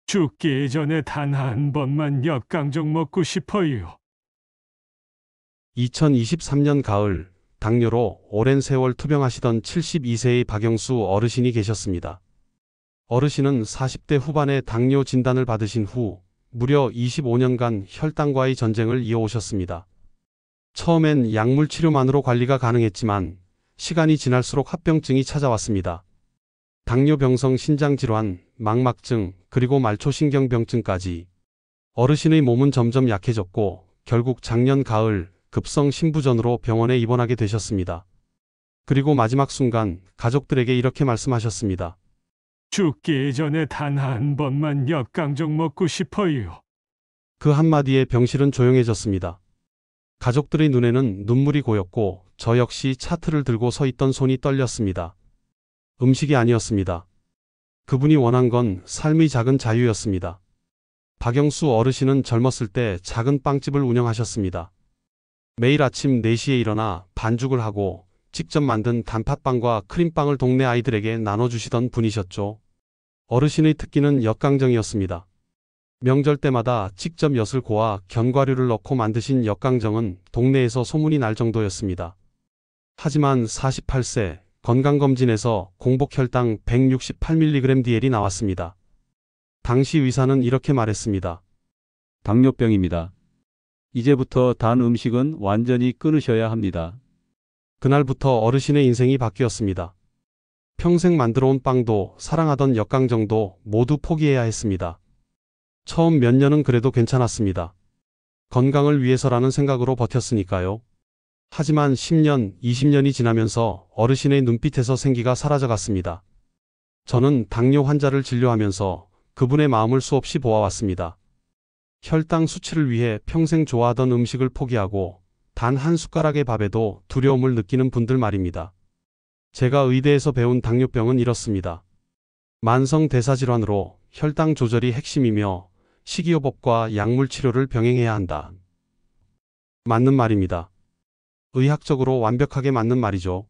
죽기 전에 단 한 번만 엽강정 먹고 싶어요. 2023년 가을, 당뇨로 오랜 세월 투병하시던 72세의 박영수 어르신이 계셨습니다. 어르신은 40대 후반에 당뇨 진단을 받으신 후 무려 25년간 혈당과의 전쟁을 이어오셨습니다. 처음엔 약물 치료만으로 관리가 가능했지만 시간이 지날수록 합병증이 찾아왔습니다. 당뇨병성 신장질환, 망막증, 그리고 말초신경병증까지. 어르신의 몸은 점점 약해졌고 결국 작년 가을 급성 신부전으로 병원에 입원하게 되셨습니다. 그리고 마지막 순간 가족들에게 이렇게 말씀하셨습니다. 죽기 전에 단 한 번만 엽강정 먹고 싶어요. 그 한마디에 병실은 조용해졌습니다. 가족들의 눈에는 눈물이 고였고 저 역시 차트를 들고 서 있던 손이 떨렸습니다. 음식이 아니었습니다. 그분이 원한 건 삶의 작은 자유였습니다. 박영수 어르신은 젊었을 때 작은 빵집을 운영하셨습니다. 매일 아침 4시에 일어나 반죽을 하고 직접 만든 단팥빵과 크림빵을 동네 아이들에게 나눠주시던 분이셨죠. 어르신의 특기는 엽강정이었습니다. 명절 때마다 직접 엿을 고아 견과류를 넣고 만드신 엽강정은 동네에서 소문이 날 정도였습니다. 하지만 48세 건강검진에서 공복혈당 168mg/dl이 나왔습니다. 당시 의사는 이렇게 말했습니다. 당뇨병입니다. 이제부터 단 음식은 완전히 끊으셔야 합니다. 그날부터 어르신의 인생이 바뀌었습니다. 평생 만들어온 빵도 사랑하던 엽강정도 모두 포기해야 했습니다. 처음 몇 년은 그래도 괜찮았습니다. 건강을 위해서라는 생각으로 버텼으니까요. 하지만 10년, 20년이 지나면서 어르신의 눈빛에서 생기가 사라져갔습니다. 저는 당뇨 환자를 진료하면서 그분의 마음을 수없이 보아왔습니다. 혈당 수치를 위해 평생 좋아하던 음식을 포기하고 단 한 숟가락의 밥에도 두려움을 느끼는 분들 말입니다. 제가 의대에서 배운 당뇨병은 이렇습니다. 만성 대사질환으로 혈당 조절이 핵심이며 식이요법과 약물 치료를 병행해야 한다. 맞는 말입니다. 의학적으로 완벽하게 맞는 말이죠.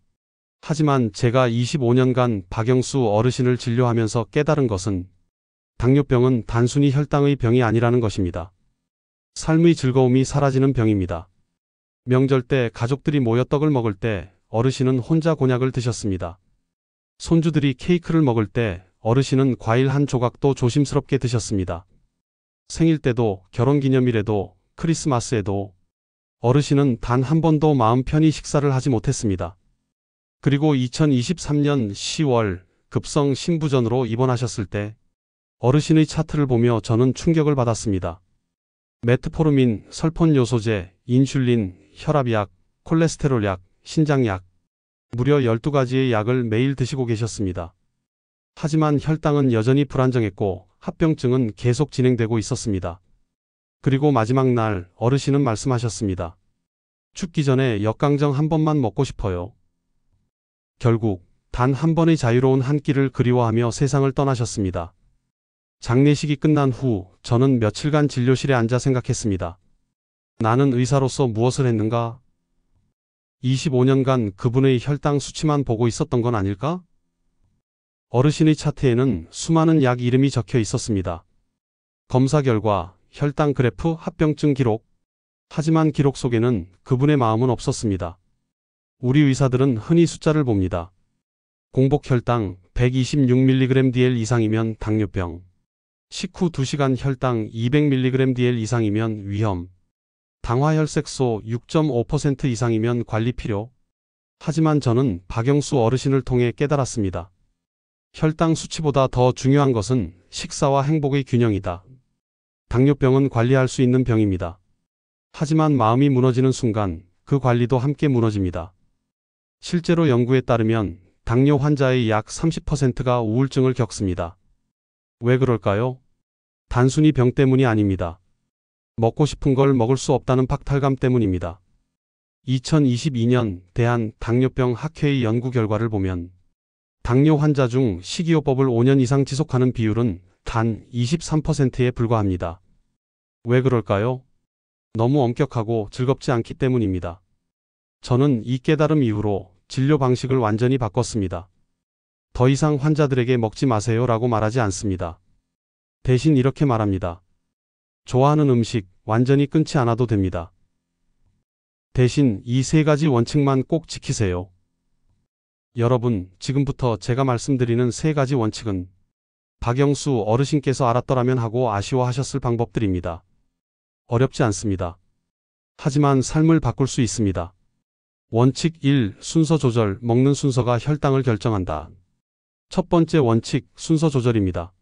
하지만 제가 25년간 박영수 어르신을 진료하면서 깨달은 것은 당뇨병은 단순히 혈당의 병이 아니라는 것입니다. 삶의 즐거움이 사라지는 병입니다. 명절 때 가족들이 모여 떡을 먹을 때 어르신은 혼자 곤약을 드셨습니다. 손주들이 케이크를 먹을 때 어르신은 과일 한 조각도 조심스럽게 드셨습니다. 생일 때도 결혼기념일에도 크리스마스에도 어르신은 단 한 번도 마음 편히 식사를 하지 못했습니다. 그리고 2023년 10월 급성 신부전으로 입원하셨을 때 어르신의 차트를 보며 저는 충격을 받았습니다. 메트포르민, 설폰요소제, 인슐린, 혈압약, 콜레스테롤약, 신장약, 무려 12가지의 약을 매일 드시고 계셨습니다. 하지만 혈당은 여전히 불안정했고 합병증은 계속 진행되고 있었습니다. 그리고 마지막 날 어르신은 말씀하셨습니다. 죽기 전에 엽강정 한 번만 먹고 싶어요. 결국 단 한 번의 자유로운 한 끼를 그리워하며 세상을 떠나셨습니다. 장례식이 끝난 후 저는 며칠간 진료실에 앉아 생각했습니다. 나는 의사로서 무엇을 했는가? 25년간 그분의 혈당 수치만 보고 있었던 건 아닐까? 어르신의 차트에는 수많은 약 이름이 적혀 있었습니다. 검사 결과, 혈당 그래프, 합병증 기록. 하지만 기록 속에는 그분의 마음은 없었습니다. 우리 의사들은 흔히 숫자를 봅니다. 공복 혈당 126mg/dl 이상이면 당뇨병. 식후 2시간 혈당 200mg/dl 이상이면 위험. 당화혈색소 6.5% 이상이면 관리 필요. 하지만 저는 박영수 어르신을 통해 깨달았습니다. 혈당 수치보다 더 중요한 것은 식사와 행복의 균형이다. 당뇨병은 관리할 수 있는 병입니다. 하지만 마음이 무너지는 순간 그 관리도 함께 무너집니다. 실제로 연구에 따르면 당뇨 환자의 약 30%가 우울증을 겪습니다. 왜 그럴까요? 단순히 병 때문이 아닙니다. 먹고 싶은 걸 먹을 수 없다는 박탈감 때문입니다. 2022년 대한당뇨병 학회의 연구 결과를 보면 당뇨 환자 중 식이요법을 5년 이상 지속하는 비율은 단 23%에 불과합니다. 왜 그럴까요? 너무 엄격하고 즐겁지 않기 때문입니다. 저는 이 깨달음 이후로 진료 방식을 완전히 바꿨습니다. 더 이상 환자들에게 먹지 마세요라고 말하지 않습니다. 대신 이렇게 말합니다. 좋아하는 음식 완전히 끊지 않아도 됩니다. 대신 이 세 가지 원칙만 꼭 지키세요. 여러분, 지금부터 제가 말씀드리는 세 가지 원칙은 박영수 어르신께서 알았더라면 하고 아쉬워하셨을 방법들입니다. 어렵지 않습니다. 하지만 삶을 바꿀 수 있습니다. 원칙 1. 순서 조절. 먹는 순서가 혈당을 결정한다. 첫 번째 원칙, 순서 조절입니다.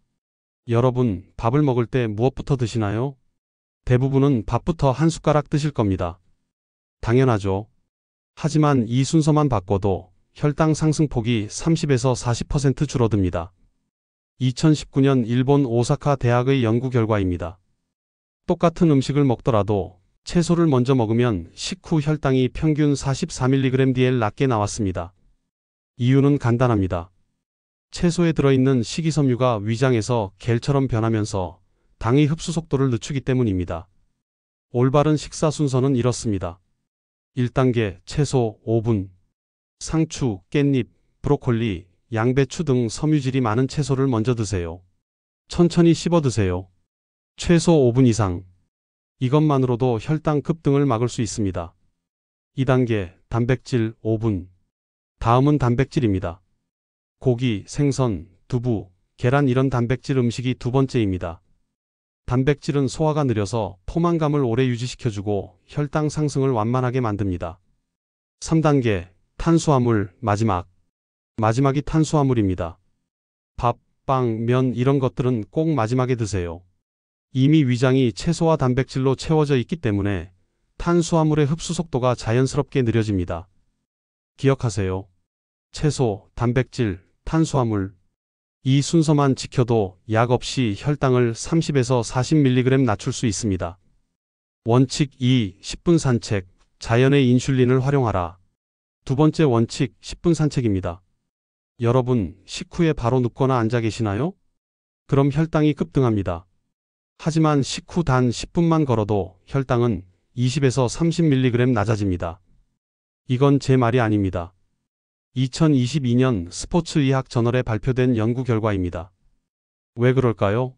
여러분, 밥을 먹을 때 무엇부터 드시나요? 대부분은 밥부터 한 숟가락 드실 겁니다. 당연하죠. 하지만 이 순서만 바꿔도 혈당 상승폭이 30에서 40% 줄어듭니다. 2019년 일본 오사카 대학의 연구 결과입니다. 똑같은 음식을 먹더라도 채소를 먼저 먹으면 식후 혈당이 평균 44mg/dl 낮게 나왔습니다. 이유는 간단합니다. 채소에 들어있는 식이섬유가 위장에서 겔처럼 변하면서 당의 흡수 속도를 늦추기 때문입니다. 올바른 식사 순서는 이렇습니다. 1단계 채소 5분. 상추, 깻잎, 브로콜리, 양배추 등 섬유질이 많은 채소를 먼저 드세요. 천천히 씹어 드세요. 최소 5분 이상. 이것만으로도 혈당 급등을 막을 수 있습니다. 2단계 단백질 5분. 다음은 단백질입니다. 고기, 생선, 두부, 계란 이런 단백질 음식이 두 번째입니다. 단백질은 소화가 느려서 포만감을 오래 유지시켜주고 혈당 상승을 완만하게 만듭니다. 3단계 탄수화물 마지막이 탄수화물입니다. 밥, 빵, 면 이런 것들은 꼭 마지막에 드세요. 이미 위장이 채소와 단백질로 채워져 있기 때문에 탄수화물의 흡수 속도가 자연스럽게 느려집니다. 기억하세요. 채소, 단백질, 탄수화물. 이 순서만 지켜도 약 없이 혈당을 30에서 40mg 낮출 수 있습니다. 원칙 2. 10분 산책. 자연의 인슐린을 활용하라. 두 번째 원칙 10분 산책입니다. 여러분, 식후에 바로 눕거나 앉아 계시나요? 그럼 혈당이 급등합니다. 하지만 식후 단 10분만 걸어도 혈당은 20에서 30mg 낮아집니다. 이건 제 말이 아닙니다. 2022년 스포츠의학 저널에 발표된 연구 결과입니다. 왜 그럴까요?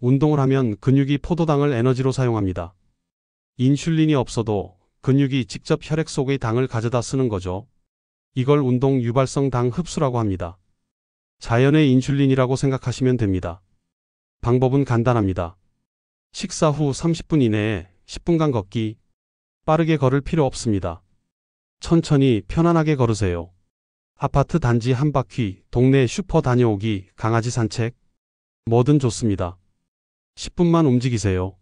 운동을 하면 근육이 포도당을 에너지로 사용합니다. 인슐린이 없어도 근육이 직접 혈액 속의 당을 가져다 쓰는 거죠. 이걸 운동 유발성 당 흡수라고 합니다. 자연의 인슐린이라고 생각하시면 됩니다. 방법은 간단합니다. 식사 후 30분 이내에 10분간 걷기. 빠르게 걸을 필요 없습니다. 천천히 편안하게 걸으세요. 아파트 단지 한 바퀴, 동네 슈퍼 다녀오기, 강아지 산책. 뭐든 좋습니다. 10분만 움직이세요.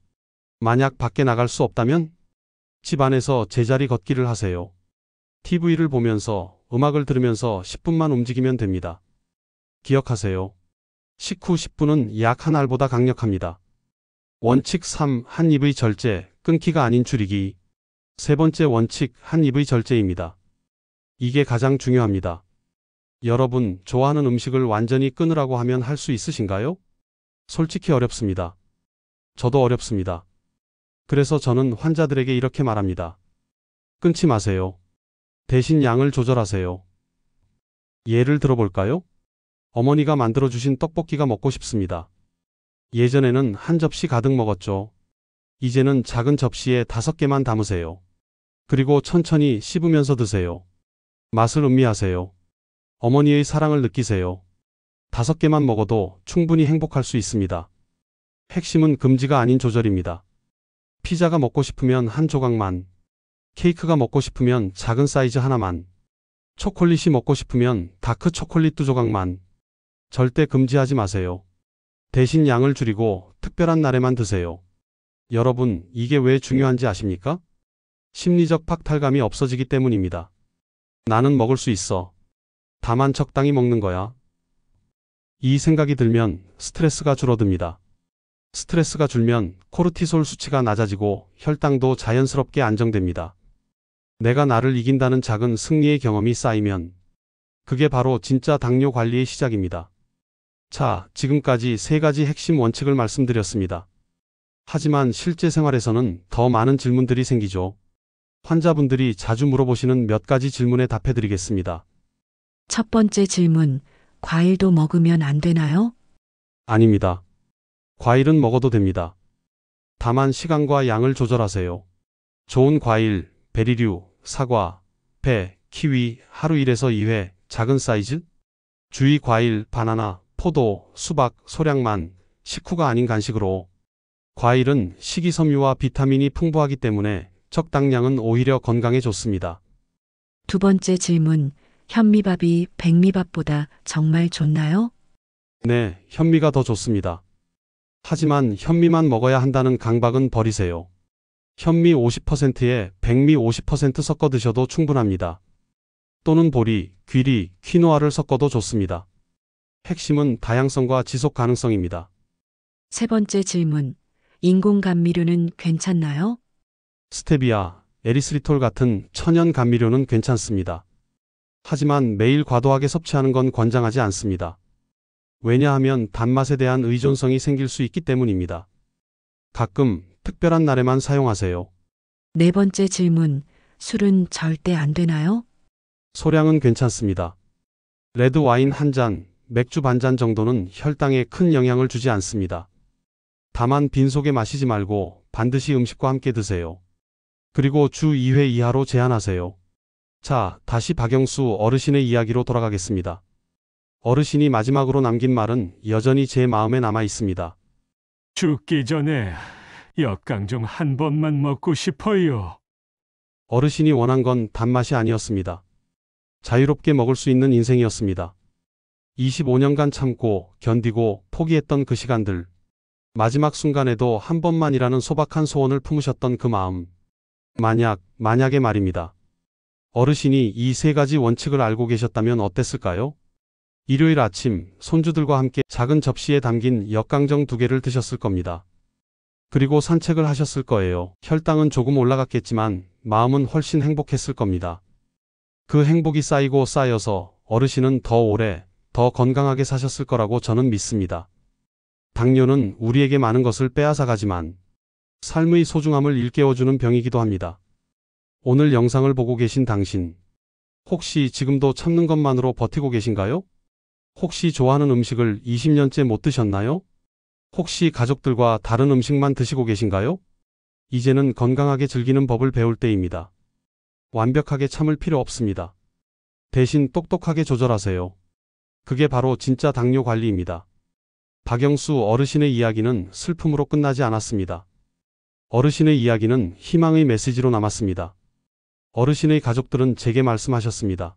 만약 밖에 나갈 수 없다면 집 안에서 제자리 걷기를 하세요. TV를 보면서 음악을 들으면서 10분만 움직이면 됩니다. 기억하세요. 식후 10분은 약 한 알보다 강력합니다. 원칙 3. 한 입의 절제, 끊기가 아닌 줄이기. 세 번째 원칙, 한 입의 절제입니다. 이게 가장 중요합니다. 여러분, 좋아하는 음식을 완전히 끊으라고 하면 할 수 있으신가요? 솔직히 어렵습니다. 저도 어렵습니다. 그래서 저는 환자들에게 이렇게 말합니다. 끊지 마세요. 대신 양을 조절하세요. 예를 들어볼까요? 어머니가 만들어주신 떡볶이가 먹고 싶습니다. 예전에는 한 접시 가득 먹었죠. 이제는 작은 접시에 5개만 담으세요. 그리고 천천히 씹으면서 드세요. 맛을 음미하세요. 어머니의 사랑을 느끼세요. 5개만 먹어도 충분히 행복할 수 있습니다. 핵심은 금지가 아닌 조절입니다. 피자가 먹고 싶으면 한 조각만, 케이크가 먹고 싶으면 작은 사이즈 하나만, 초콜릿이 먹고 싶으면 다크 초콜릿 2조각만. 절대 금지하지 마세요. 대신 양을 줄이고 특별한 날에만 드세요. 여러분, 이게 왜 중요한지 아십니까? 심리적 박탈감이 없어지기 때문입니다. 나는 먹을 수 있어. 다만 적당히 먹는 거야. 이 생각이 들면 스트레스가 줄어듭니다. 스트레스가 줄면 코르티솔 수치가 낮아지고 혈당도 자연스럽게 안정됩니다. 내가 나를 이긴다는 작은 승리의 경험이 쌓이면 그게 바로 진짜 당뇨 관리의 시작입니다. 자, 지금까지 3가지 핵심 원칙을 말씀드렸습니다. 하지만 실제 생활에서는 더 많은 질문들이 생기죠. 환자분들이 자주 물어보시는 몇 가지 질문에 답해드리겠습니다. 첫 번째 질문, 과일도 먹으면 안 되나요? 아닙니다. 과일은 먹어도 됩니다. 다만 시간과 양을 조절하세요. 좋은 과일, 베리류, 사과, 배, 키위 하루 1에서 2회 작은 사이즈? 주의 과일, 바나나, 포도, 수박, 소량만, 식후가 아닌 간식으로. 과일은 식이섬유와 비타민이 풍부하기 때문에 적당량은 오히려 건강에 좋습니다. 두 번째 질문. 현미밥이 백미밥보다 정말 좋나요? 네, 현미가 더 좋습니다. 하지만 현미만 먹어야 한다는 강박은 버리세요. 현미 50%에 백미 50% 섞어 드셔도 충분합니다. 또는 보리, 귀리, 퀴노아를 섞어도 좋습니다. 핵심은 다양성과 지속 가능성입니다. 세 번째 질문. 인공 감미료는 괜찮나요? 스테비아, 에리스리톨 같은 천연 감미료는 괜찮습니다. 하지만 매일 과도하게 섭취하는 건 권장하지 않습니다. 왜냐하면 단맛에 대한 의존성이 생길 수 있기 때문입니다. 가끔 특별한 날에만 사용하세요. 네 번째 질문. 술은 절대 안 되나요? 소량은 괜찮습니다. 레드 와인 한 잔, 맥주 반 잔 정도는 혈당에 큰 영향을 주지 않습니다. 다만 빈속에 마시지 말고 반드시 음식과 함께 드세요. 그리고 주 2회 이하로 제한하세요. 자, 다시 박영수 어르신의 이야기로 돌아가겠습니다. 어르신이 마지막으로 남긴 말은 여전히 제 마음에 남아 있습니다. 죽기 전에 역강정 한 번만 먹고 싶어요. 어르신이 원한 건 단맛이 아니었습니다. 자유롭게 먹을 수 있는 인생이었습니다. 25년간 참고 견디고 포기했던 그 시간들. 마지막 순간에도 한 번만이라는 소박한 소원을 품으셨던 그 마음. 만약에 말입니다. 어르신이 이 세 가지 원칙을 알고 계셨다면 어땠을까요? 일요일 아침 손주들과 함께 작은 접시에 담긴 역강정 2개를 드셨을 겁니다. 그리고 산책을 하셨을 거예요. 혈당은 조금 올라갔겠지만 마음은 훨씬 행복했을 겁니다. 그 행복이 쌓이고 쌓여서 어르신은 더 오래, 더 건강하게 사셨을 거라고 저는 믿습니다. 당뇨는 우리에게 많은 것을 빼앗아가지만 삶의 소중함을 일깨워주는 병이기도 합니다. 오늘 영상을 보고 계신 당신, 혹시 지금도 참는 것만으로 버티고 계신가요? 혹시 좋아하는 음식을 20년째 못 드셨나요? 혹시 가족들과 다른 음식만 드시고 계신가요? 이제는 건강하게 즐기는 법을 배울 때입니다. 완벽하게 참을 필요 없습니다. 대신 똑똑하게 조절하세요. 그게 바로 진짜 당뇨 관리입니다. 박영수 어르신의 이야기는 슬픔으로 끝나지 않았습니다. 어르신의 이야기는 희망의 메시지로 남았습니다. 어르신의 가족들은 제게 말씀하셨습니다.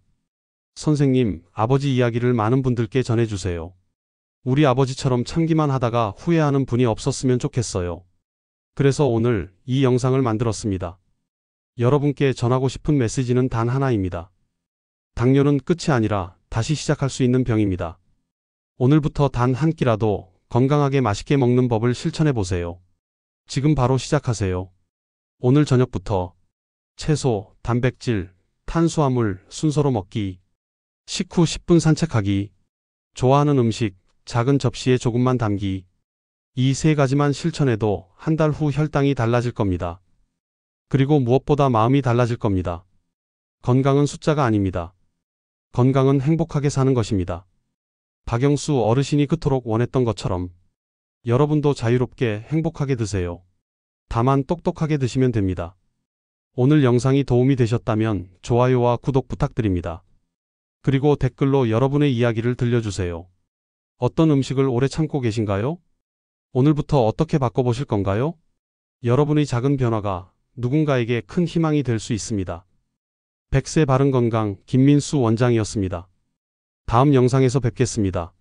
선생님, 아버지 이야기를 많은 분들께 전해주세요. 우리 아버지처럼 참기만 하다가 후회하는 분이 없었으면 좋겠어요. 그래서 오늘 이 영상을 만들었습니다. 여러분께 전하고 싶은 메시지는 단 하나입니다. 당뇨는 끝이 아니라 다시 시작할 수 있는 병입니다. 오늘부터 단 한 끼라도 건강하게 맛있게 먹는 법을 실천해 보세요. 지금 바로 시작하세요. 오늘 저녁부터 채소, 단백질, 탄수화물 순서로 먹기, 식후 10분 산책하기, 좋아하는 음식 작은 접시에 조금만 담기. 이 세 가지만 실천해도 한 달 후 혈당이 달라질 겁니다. 그리고 무엇보다 마음이 달라질 겁니다. 건강은 숫자가 아닙니다. 건강은 행복하게 사는 것입니다. 박영수 어르신이 그토록 원했던 것처럼 여러분도 자유롭게 행복하게 드세요. 다만 똑똑하게 드시면 됩니다. 오늘 영상이 도움이 되셨다면 좋아요와 구독 부탁드립니다. 그리고 댓글로 여러분의 이야기를 들려주세요. 어떤 음식을 오래 참고 계신가요? 오늘부터 어떻게 바꿔보실 건가요? 여러분의 작은 변화가 누군가에게 큰 희망이 될 수 있습니다. 100세 바른건강 김민수 원장이었습니다. 다음 영상에서 뵙겠습니다.